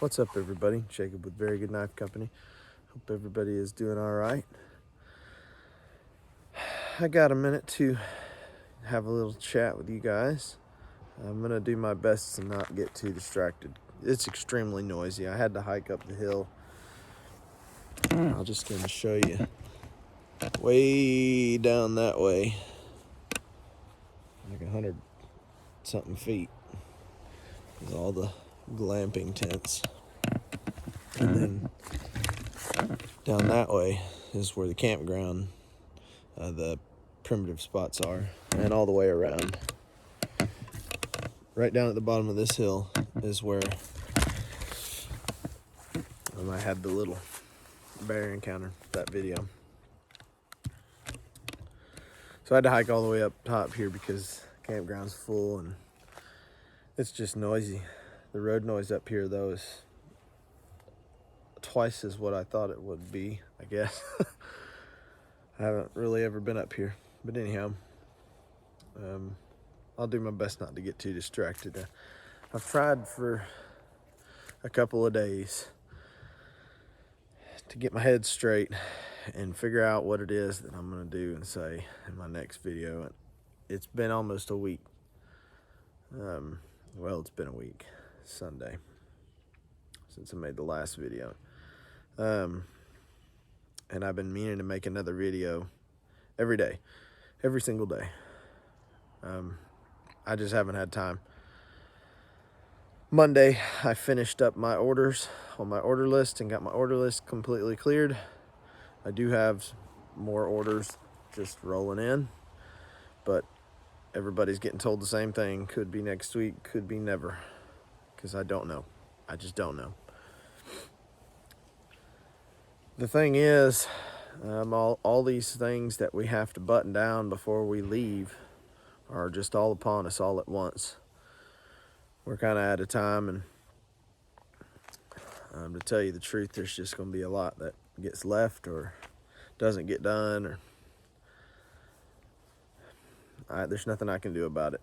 What's up, everybody? Jacob with Very Good Knife Company. Hope everybody is doing all right. I got a minute to have a little chat with you guys. I'm going to do my best to not get too distracted. It's extremely noisy. I had to hike up the hill. I'll just going to show you way down that way, like 100 something feet, is all the glamping tents. And then down that way is where the campground, the primitive spots are, and all the way around. Right down at the bottom of this hill is where I had the little bear encounter, that video. So I had to hike all the way up top here because the campground's full and it's just noisy. The road noise up here, though, is twice as what I thought it would be, I guess. I haven't really ever been up here. But anyhow, I'll do my best not to get too distracted. I've tried for a couple of days to get my head straight and figure out what it is that I'm going to do and say in my next video. It's been almost a week. Well, it's been a week, Sunday, since I made the last video. And I've been meaning to make another video every day, every single day. I just haven't had time. Monday, I finished up my orders on my order list and got my order list completely cleared. I do have more orders just rolling in, but everybody's getting told the same thing. Could be next week, could be never, because I don't know. I just don't know. The thing is, all these things that we have to button down before we leave are just all upon us all at once. We're kind of out of time, and to tell you the truth, there's just going to be a lot that gets left or doesn't get done, or there's nothing I can do about it.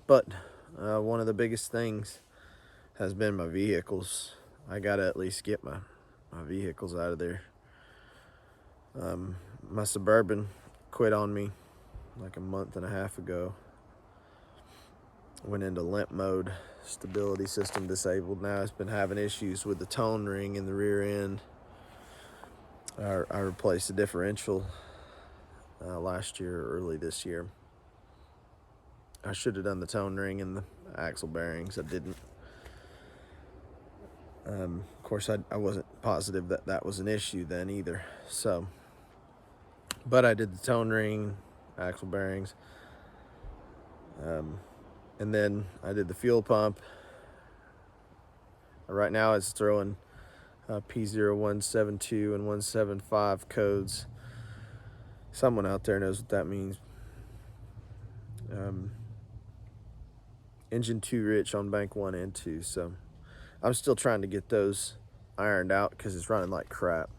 But one of the biggest things has been my vehicles. I got to at least get my vehicles out of there. My Suburban quit on me like a month and a half ago. Went into limp mode, stability system disabled. Now it's been having issues with the tone ring in the rear end. I replaced the differential last year or early this year. I should have done the tone ring and the axle bearings. I didn't. Of course, I wasn't positive that was an issue then either. So, but I did the tone ring, axle bearings, and then I did the fuel pump. Right now it's throwing P0172 and 175 codes. Someone out there knows what that means. Engine 2 rich on bank 1 and 2. So I'm still trying to get those ironed out because it's running like crap.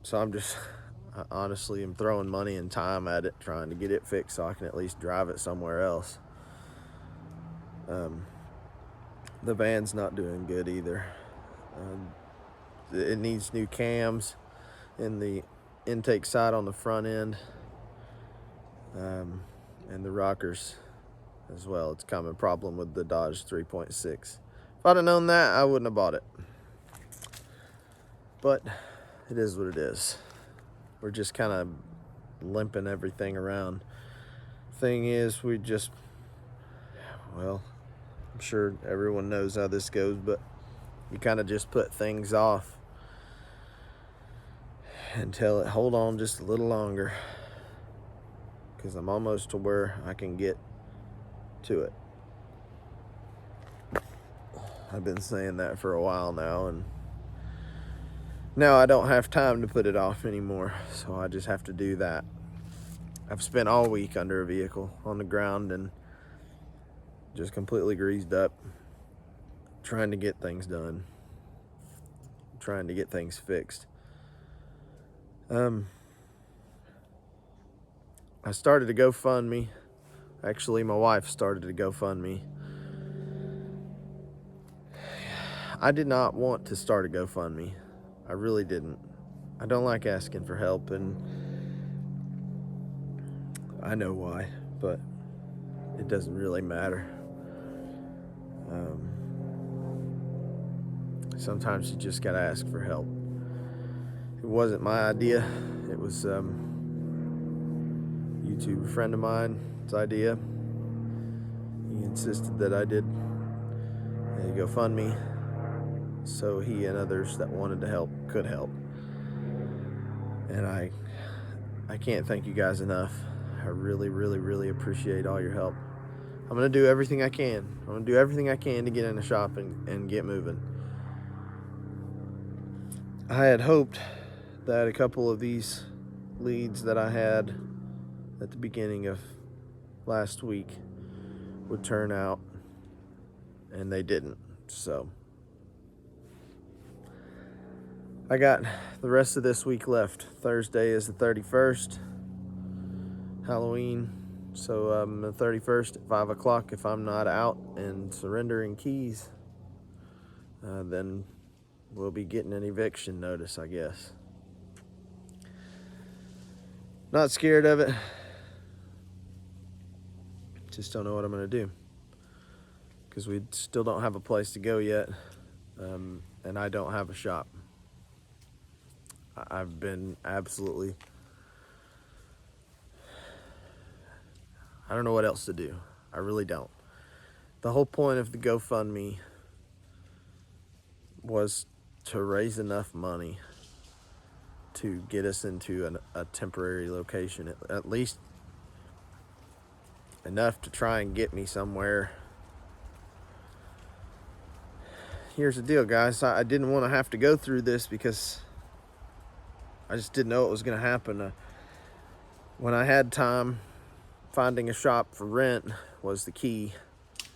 So I honestly am throwing money and time at it, trying to get it fixed so I can at least drive it somewhere else. The van's not doing good either. It needs new cams in the intake side on the front end, and the rockers as well. It's a common problem with the Dodge 3.6. If I'd have known that, I wouldn't have bought it. But it is what it is. We're just kind of limping everything around. Thing is, well, I'm sure everyone knows how this goes, but you kind of just put things off until it hold on just a little longer, because I'm almost to where I can get to it. I've been saying that for a while now, and now I don't have time to put it off anymore, so I just have to do that. I've spent all week under a vehicle on the ground and just completely greased up, trying to get things done, trying to get things fixed. I started a GoFundMe. Actually, my wife started a GoFundMe. I did not want to start a GoFundMe. I really didn't. I don't like asking for help, and I know why, but it doesn't really matter. Sometimes you just gotta ask for help. It wasn't my idea. It was YouTuber friend of mine's idea. He insisted that I did a GoFundMe so he and others that wanted to help could help. And I can't thank you guys enough. I really, really, really appreciate all your help. I'm gonna do everything I can. I'm gonna do everything I can to get in the shop and get moving. I had hoped that a couple of these leads that I had at the beginning of last week would turn out, and they didn't. So I got the rest of this week left. Thursday is the 31st, Halloween. So the 31st at 5 o'clock, if I'm not out and surrendering keys, then we'll be getting an eviction notice, I guess. Not scared of it. Just don't know what I'm gonna do, because we still don't have a place to go yet, and I don't have a shop. I've been absolutely, I don't know what else to do. I really don't. The whole point of the GoFundMe was to raise enough money to get us into a temporary location, at least enough to try and get me somewhere. Here's the deal, guys. I didn't want to have to go through this because I just didn't know it was going to happen. When I had time, finding a shop for rent was the key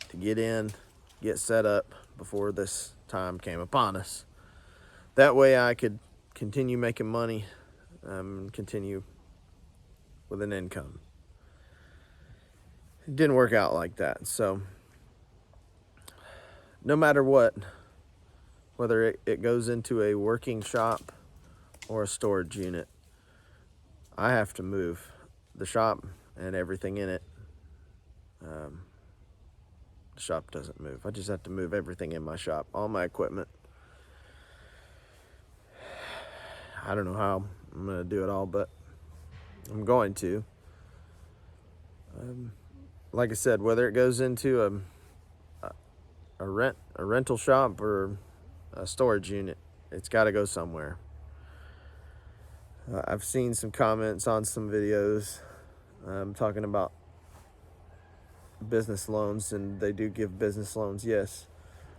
to get in, get set up before this time came upon us. That way I could continue making money, continue with an income. It didn't work out like that. So no matter what, whether it goes into a working shop or a storage unit, I have to move the shop and everything in it. The shop doesn't move. I just have to move everything in my shop, all my equipment. I don't know how I'm going to do it all, but I'm going to. Like I said, whether it goes into a rental shop or a storage unit, it's got to go somewhere. I've seen some comments on some videos talking about business loans, and they do give business loans. Yes,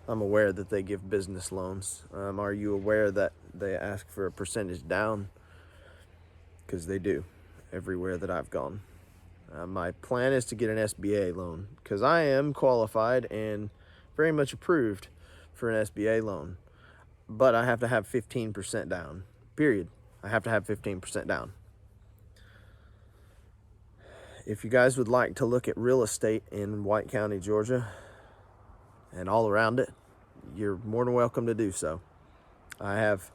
I'm aware that they give business loans. Are you aware that they ask for a percentage down? Because they do, everywhere that I've gone. My plan is to get an SBA loan, because I am qualified and very much approved for an SBA loan. But I have to have 15% down, period. I have to have 15% down. If you guys would like to look at real estate in White County, Georgia, and all around it, you're more than welcome to do so. I have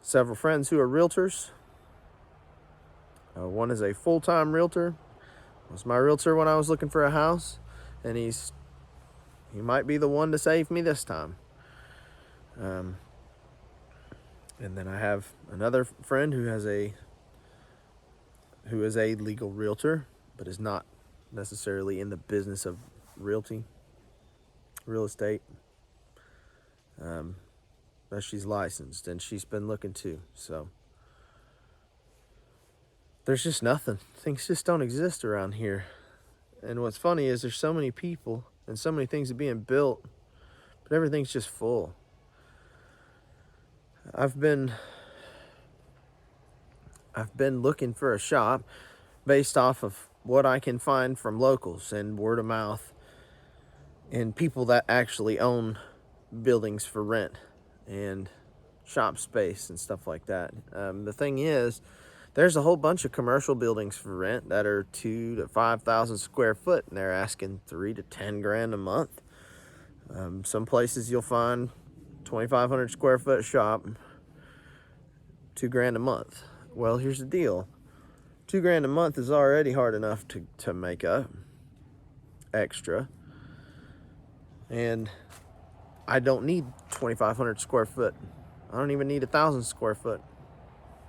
several friends who are realtors. One is a full-time realtor. Was my realtor when I was looking for a house, and he might be the one to save me this time. And then I have another friend who is a legal realtor, but is not necessarily in the business of real estate. But she's licensed, and she's been looking too. So there's just nothing. Things just don't exist around here. And what's funny is there's so many people and so many things are being built, but everything's just full. I've been looking for a shop based off of what I can find from locals and word of mouth and people that actually own buildings for rent and shop space and stuff like that. The thing is, there's a whole bunch of commercial buildings for rent that are 2,000 to 5,000 square foot, and they're asking $3,000 to $10,000 a month. Some places you'll find 2,500 square foot shop, $2,000 a month. Well, here's the deal. $2,000 a month is already hard enough to make up extra. And I don't need 2,500 square foot. I don't even need 1,000 square foot.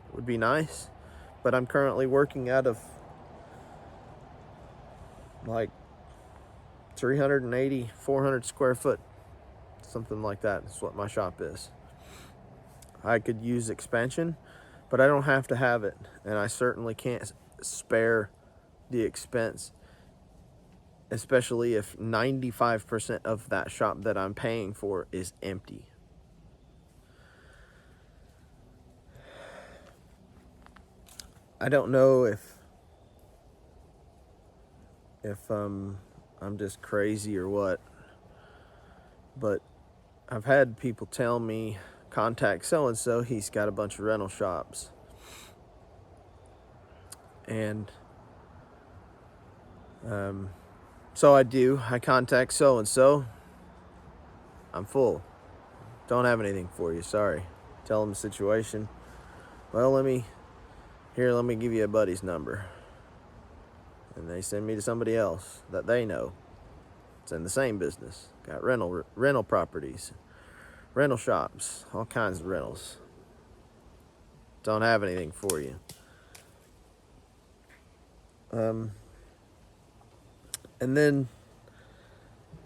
It would be nice, but I'm currently working out of like 380, 400 square foot, something like that. That's what my shop is. I could use expansion, but I don't have to have it, and I certainly can't spare the expense, especially if 95% of that shop that I'm paying for is empty. I don't know if I'm just crazy or what, but I've had people tell me, contact so-and-so, he's got a bunch of rental shops. And so I contact so-and-so, I'm full, don't have anything for you, sorry. Tell them the situation. Well, let me give you a buddy's number. And they send me to somebody else that they know. It's in the same business. Got rental properties, rental shops, all kinds of rentals. Don't have anything for you. And then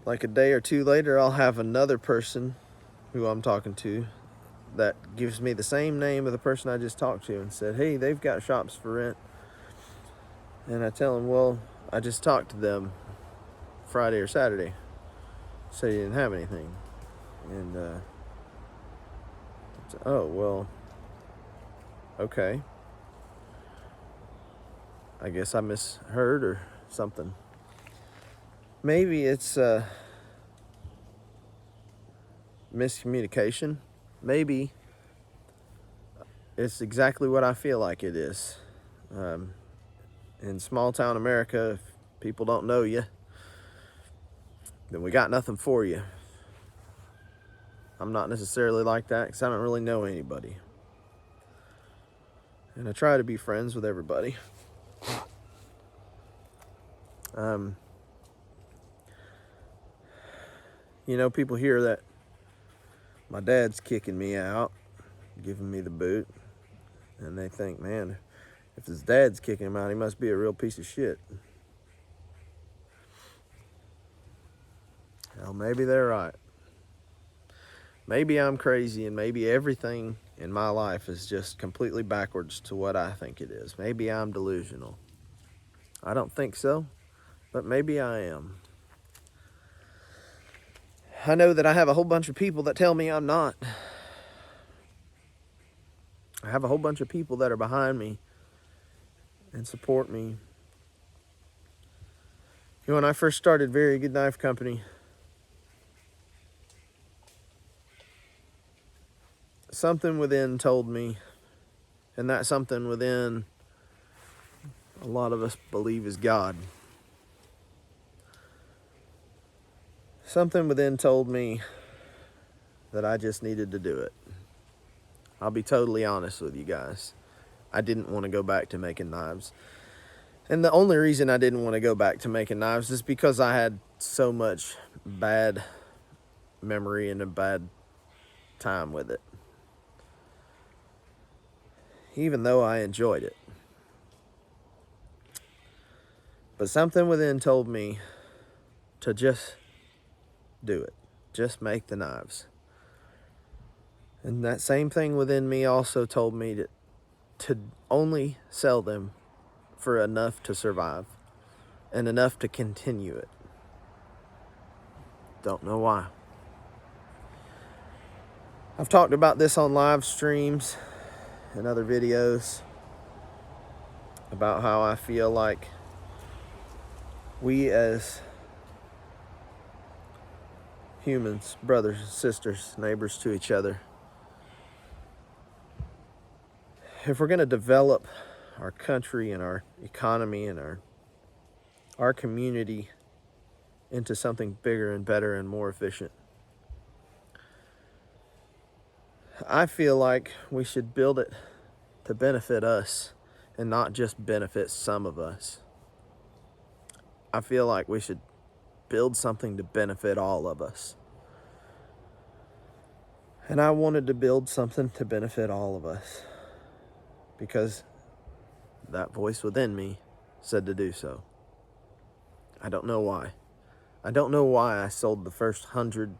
like a day or two later, I'll have another person who I'm talking to that gives me the same name of the person I just talked to and said, hey, they've got shops for rent. And I tell them, well, I just talked to them Friday or Saturday, said you didn't have anything. And oh, well, okay, I guess I misheard or something. Maybe it's miscommunication. Maybe it's exactly what I feel like it is. In small town America, if people don't know you, then we got nothing for you. I'm not necessarily like that because I don't really know anybody. And I try to be friends with everybody. People hear that my dad's kicking me out, giving me the boot, and they think, man, if his dad's kicking him out, he must be a real piece of shit. Well, maybe they're right. Maybe I'm crazy, and maybe everything in my life is just completely backwards to what I think it is. Maybe I'm delusional. I don't think so, but maybe I am. I know that I have a whole bunch of people that tell me I'm not. I have a whole bunch of people that are behind me and support me. When I first started Very Good Knife Company, something within told me, and that something within a lot of us believe is God. Something within told me that I just needed to do it. I'll be totally honest with you guys. I didn't want to go back to making knives. And the only reason I didn't want to go back to making knives is because I had so much bad memory and a bad time with it. Even though I enjoyed it. But something within told me to just do it. Just make the knives. And that same thing within me also told me to only sell them for enough to survive and enough to continue it. Don't know why. I've talked about this on live streams and other videos about how I feel like we as humans, brothers, sisters, neighbors to each other, if we're going to develop our country and our economy and our community into something bigger and better and more efficient, I feel like we should build it to benefit us and not just benefit some of us. I feel like we should build something to benefit all of us. And I wanted to build something to benefit all of us because that voice within me said to do so. I don't know why. I don't know why I sold the first 100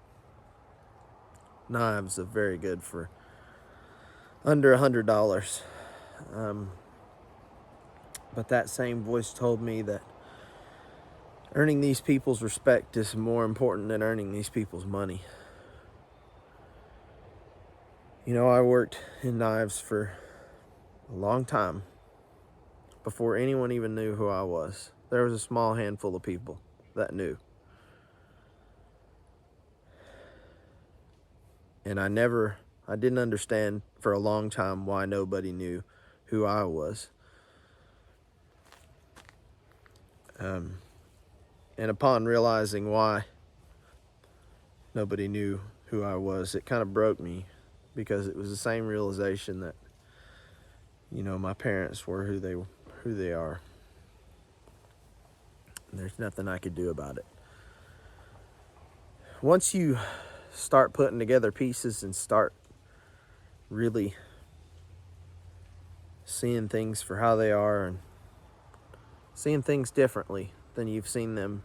knives of Very Good for under $100. But that same voice told me that earning these people's respect is more important than earning these people's money. You know, I worked in knives for a long time before anyone even knew who I was. There was a small handful of people that knew. And I didn't understand for a long time why nobody knew who I was. And upon realizing why nobody knew who I was, it kind of broke me, because it was the same realization that, you know, my parents were who they are. And there's nothing I could do about it. Once you start putting together pieces and start really seeing things for how they are and seeing things differently than you've seen them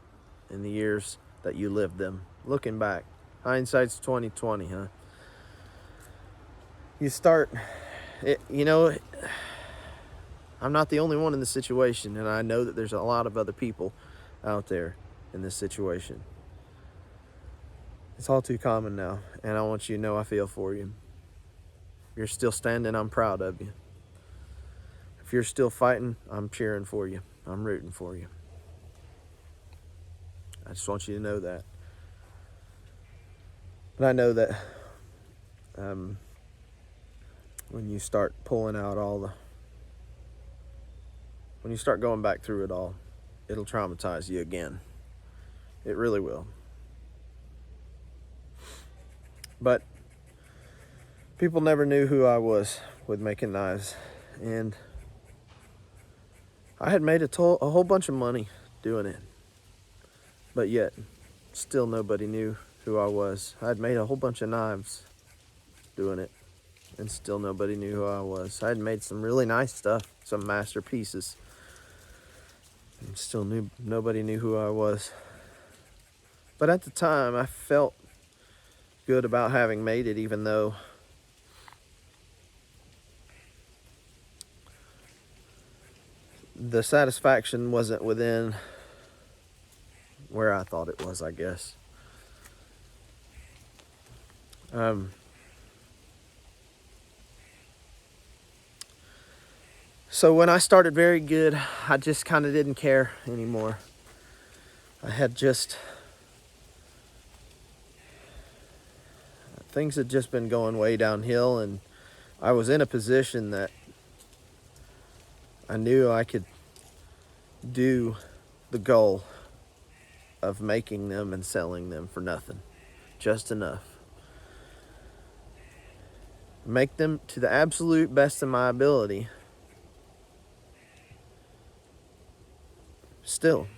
in the years that you lived them, looking back, hindsight's 20/20, huh? You start, you know, I'm not the only one in this situation, and I know that there's a lot of other people out there in this situation. It's all too common now, and I want you to know I feel for you. If you're still standing, I'm proud of you. If you're still fighting, I'm cheering for you. I'm rooting for you. I just want you to know that. But I know that when you start pulling out when you start going back through it all, it'll traumatize you again. It really will. But people never knew who I was with making knives. And I had made a whole bunch of money doing it. But yet, still nobody knew who I was. I had made a whole bunch of knives doing it, and still nobody knew who I was. I had made some really nice stuff, some masterpieces, and still nobody knew who I was. But at the time, I felt good about having made it, even though the satisfaction wasn't within where I thought it was, I guess. So when I started Very Good, I just kind of didn't care anymore. Things had just been going way downhill, and I was in a position that I knew I could do the goal of making them and selling them for nothing, just enough. Make them to the absolute best of my ability. Still,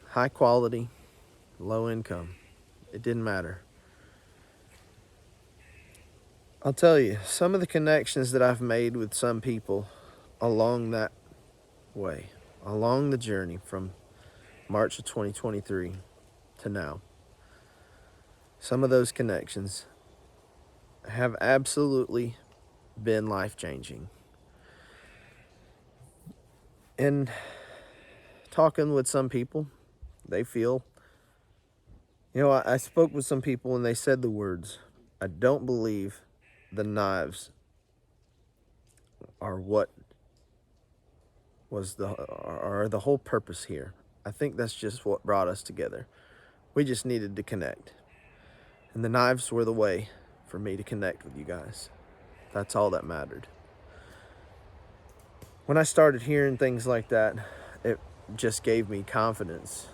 high quality, low income. It didn't matter. I'll tell you, some of the connections that I've made with some people along that way, along the journey from March of 2023 to now, some of those connections have absolutely been life-changing. And talking with some people, they feel, you know, I spoke with some people and they said the words, I don't believe the knives are what was the whole purpose here. I think that's just what brought us together. We just needed to connect. And the knives were the way for me to connect with you guys. That's all that mattered. When I started hearing things like that, it just gave me confidence.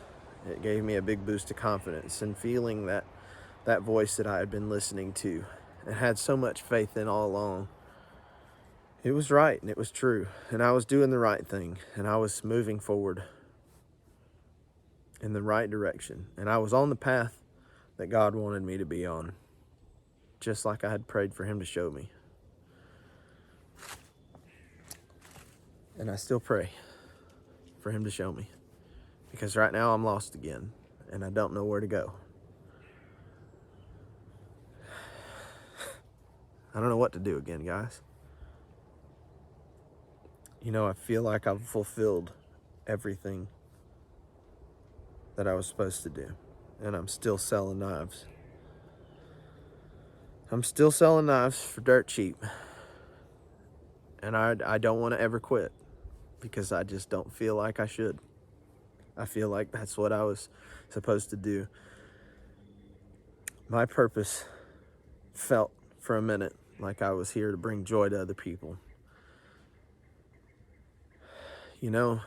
It gave me a big boost of confidence and feeling that voice that I had been listening to and had so much faith in all along. It was right and it was true, and I was doing the right thing, and I was moving forward in the right direction, and I was on the path that God wanted me to be on, just like I had prayed for him to show me. And I still pray for him to show me, because right now I'm lost again and I don't know where to go. I don't know what to do again, guys. You know, I feel like I've fulfilled everything that I was supposed to do, and I'm still selling knives. I'm still selling knives for dirt cheap, and I don't want to ever quit, because I just don't feel like I should. I feel like that's what I was supposed to do. My purpose felt for a minute like I was here to bring joy to other people. You know,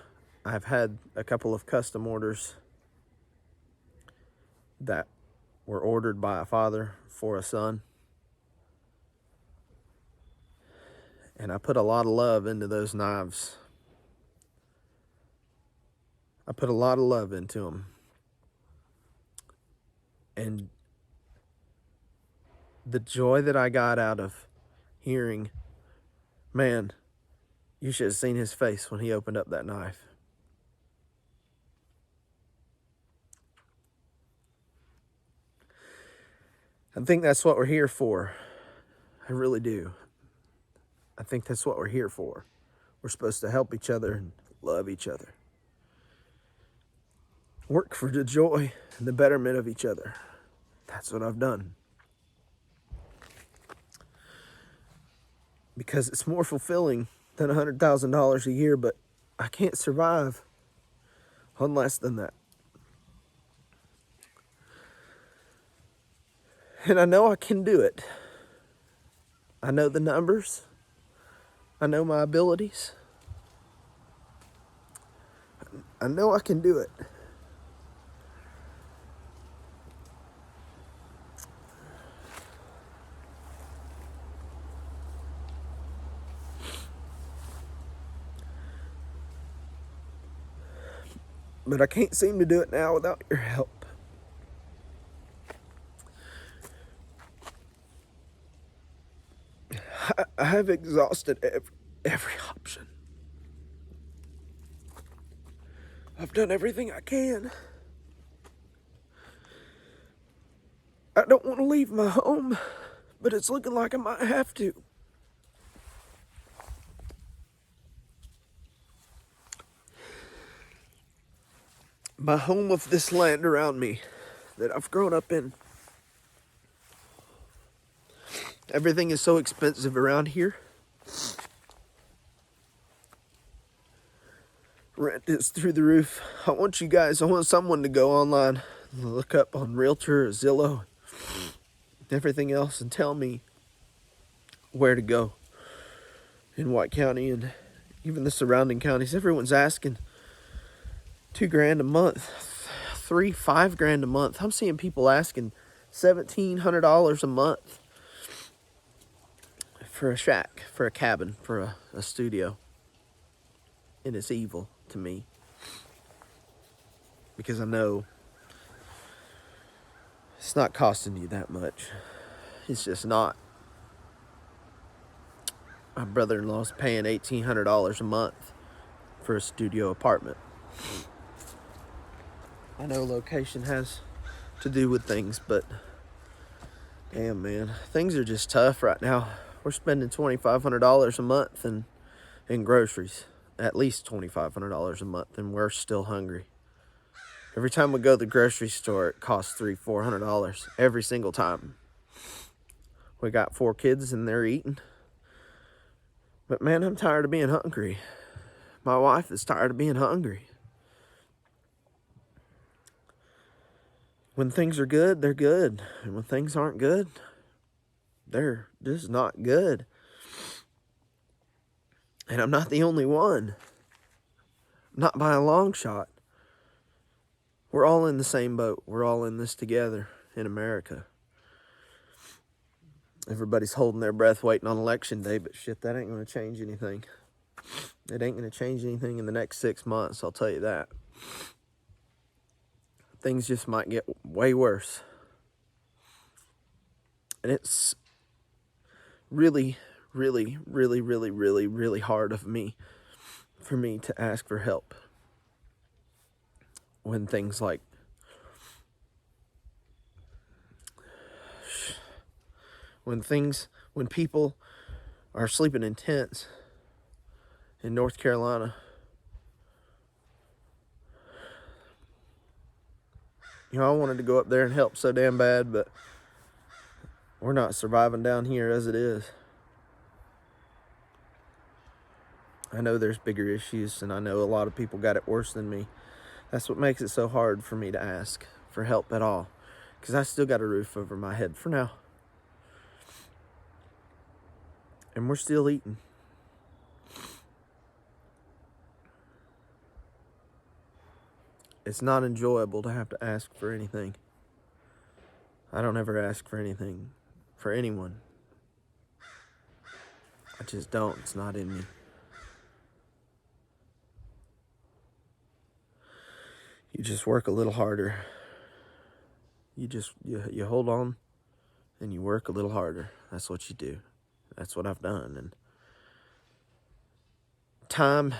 I've had a couple of custom orders that were ordered by a father for a son. And I put a lot of love into those knives. I put a lot of love into them. And the joy that I got out of hearing, man, you should have seen his face when he opened up that knife. I think that's what we're here for. I really do. I think that's what we're here for. We're supposed to help each other and love each other. Work for the joy and the betterment of each other. That's what I've done. Because it's more fulfilling than $100,000 a year, but I can't survive on less than that. And I know I can do it. I know the numbers. I know my abilities. I know I can do it. But I can't seem to do it now without your help. I have exhausted every option. I've done everything I can. I don't want to leave my home, but it's looking like I might have to. My home of this land around me that I've grown up in. Everything is so expensive around here. Rent is through the roof. I want someone to go online and look up on Realtor or Zillow, everything else, and tell me where to go in White County and even the surrounding counties. Everyone's asking $2,000 a month, $5,000 a month. I'm seeing people asking $1,700 a month for a shack, for a cabin, for a studio. And it's evil to me, because I know it's not costing you that much. It's just not. My brother-in-law's paying $1,800 a month for a studio apartment. I know location has to do with things, but damn, man, things are just tough right now. We're spending $2,500 a month in groceries, at least $2,500 a month, and we're still hungry. Every time we go to the grocery store, it costs $300-400 every single time. We got 4 kids and they're eating. But man, I'm tired of being hungry. My wife is tired of being hungry. When things are good, they're good. And when things aren't good, they're just not good. And I'm not the only one. Not by a long shot. We're all in the same boat. We're all in this together in America. Everybody's holding their breath waiting on election day, but shit, that ain't going to change anything. It ain't going to change anything in the next 6 months, I'll tell you that. Things just might get way worse. And it's really, really, really, really, really, really hard for me to ask for help when things like when people are sleeping in tents in North Carolina. You know, I wanted to go up there and help so damn bad, but we're not surviving down here as it is. I know there's bigger issues, and I know a lot of people got it worse than me. That's what makes it so hard for me to ask for help at all, because I still got a roof over my head for now. And we're still eating. It's not enjoyable to have to ask for anything. I don't ever ask for anything for anyone. I just don't. It's not in me. You just work a little harder. You hold on and you work a little harder. That's what you do. That's what I've done. And time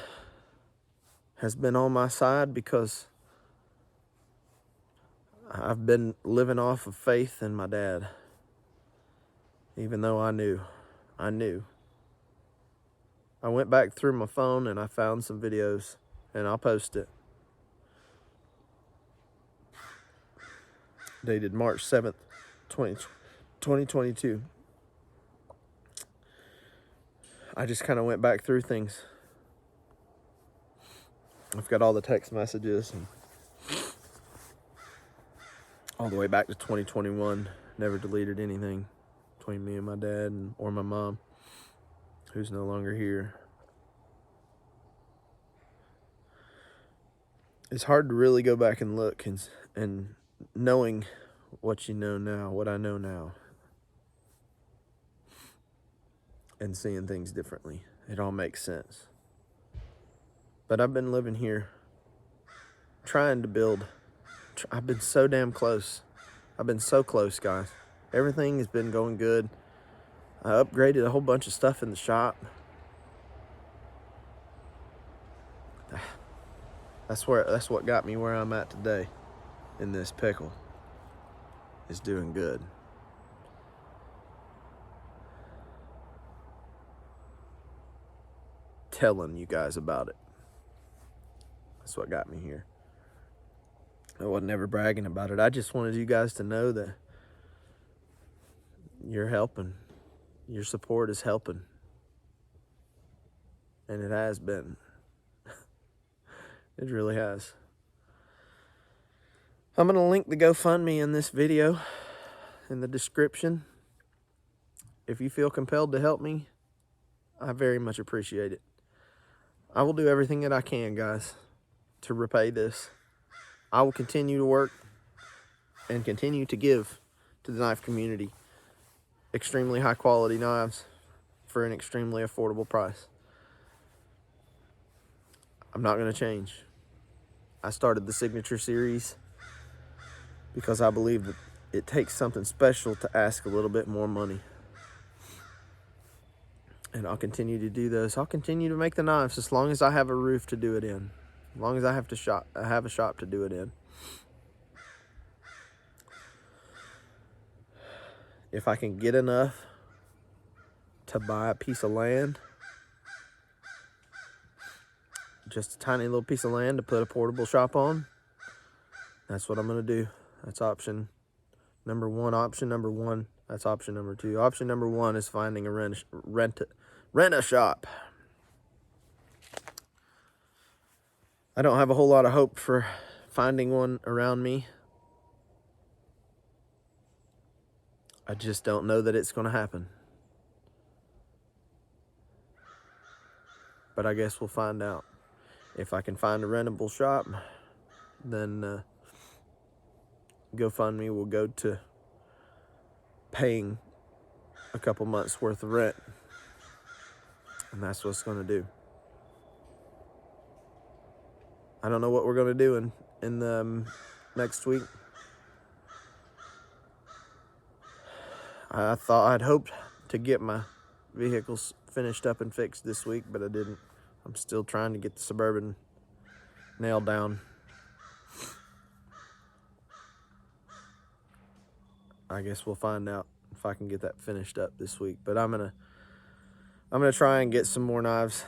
has been on my side because I've been living off of faith in my dad. Even though I knew. I went back through my phone and I found some videos, and I'll post it. Dated March 7th, 2022. I just kind of went back through things. I've got all the text messages and all the way back to 2021. Never deleted anything between me and my dad or my mom, who's no longer here. It's hard to really go back and look and knowing what you know now, what I know now, and seeing things differently. It all makes sense. But I've been living here trying to build. I've been so damn close. I've been so close, guys. Everything has been going good. I upgraded a whole bunch of stuff in the shop. That's what got me where I'm at today in this pickle, is doing good. Telling you guys about it. That's what got me here. I wasn't ever bragging about it. I just wanted you guys to know that you're helping. Your support is helping. And it has been. It really has. I'm going to link the GoFundMe in this video in the description. If you feel compelled to help me, I very much appreciate it. I will do everything that I can, guys, to repay this. I will continue to work and continue to give to the knife community extremely high quality knives for an extremely affordable price. I'm not going to change. I started the Signature Series because I believe that it takes something special to ask a little bit more money. And I'll continue to do those. I'll continue to make the knives as long as I have a roof to do it in. As long as I have a shop to do it in. If I can get enough to buy a piece of land, just a tiny little piece of land to put a portable shop on, that's what I'm going to do. That's option number one. Option number one. That's option number two. Option number one is finding a rent a shop. I don't have a whole lot of hope for finding one around me. I just don't know that it's going to happen. But I guess we'll find out. If I can find a rentable shop, then GoFundMe will go to paying a couple months worth of rent. And that's what's going to do. I don't know what we're going to do in the next week. I'd hoped to get my vehicles finished up and fixed this week, but I didn't. I'm still trying to get the Suburban nailed down. I guess we'll find out if I can get that finished up this week. But I'm gonna try and get some more knives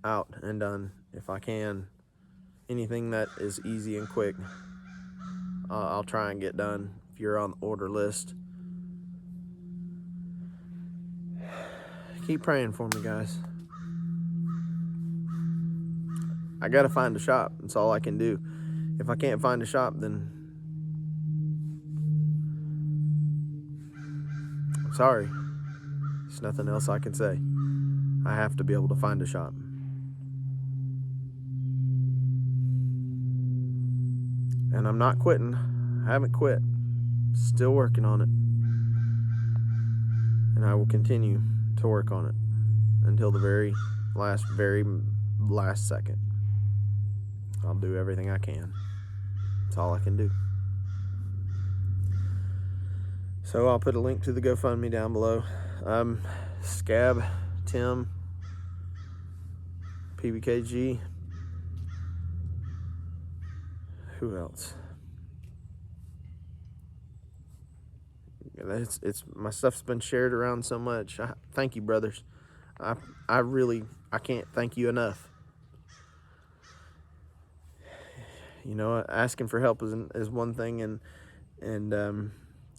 out and done if I can. Anything that is easy and quick, I'll try and get done. If you're on the order list, keep praying for me, guys. I gotta find a shop. That's all I can do. If I can't find a shop, then I'm sorry. There's nothing else I can say. I have to be able to find a shop. And I'm not quitting. I haven't quit. Still working on it. And I will continue to work on it until the very last second. I'll do everything I can. That's all I can do. So I'll put a link to the GoFundMe down below. Scab, Tim, PBKG. Who else? It's my stuff's been shared around so much. Thank you, brothers. I can't thank you enough. You know, asking for help is one thing, and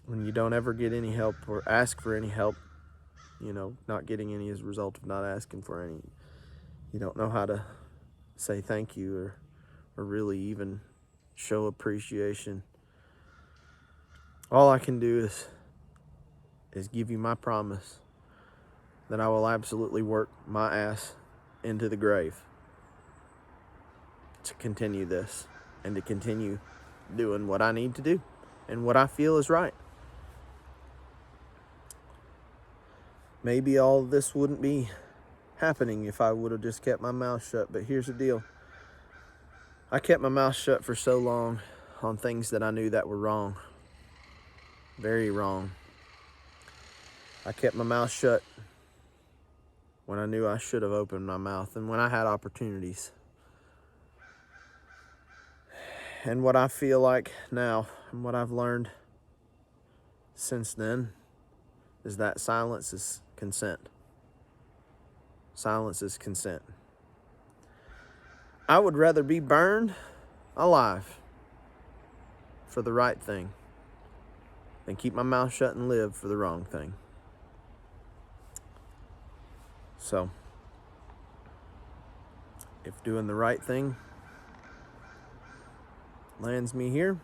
when you don't ever get any help or ask for any help, you know, not getting any as a result of not asking for any, you don't know how to say thank you or really even show appreciation. All I can do is give you my promise that I will absolutely work my ass into the grave to continue this and to continue doing what I need to do and what I feel is right. Maybe all of this wouldn't be happening if I would have just kept my mouth shut, but here's the deal. I kept my mouth shut for so long on things that I knew that were wrong. Very wrong. I kept my mouth shut when I knew I should have opened my mouth and when I had opportunities. And what I feel like now and what I've learned since then is that silence is consent. Silence is consent. I would rather be burned alive for the right thing than keep my mouth shut and live for the wrong thing. So, if doing the right thing lands me here,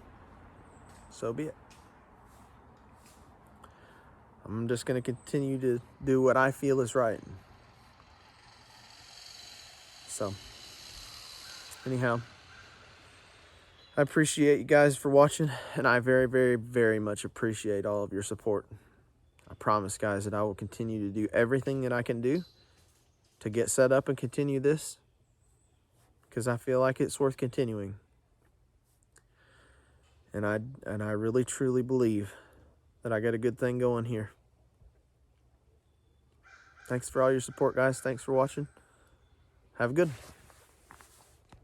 so be it. I'm just going to continue to do what I feel is right. So, anyhow, I appreciate you guys for watching, and I very, very, very much appreciate all of your support. I promise, guys, that I will continue to do everything that I can do to get set up and continue this, because I feel like it's worth continuing. And I really truly believe that I got a good thing going here. Thanks for all your support, guys. Thanks for watching. Have a good one.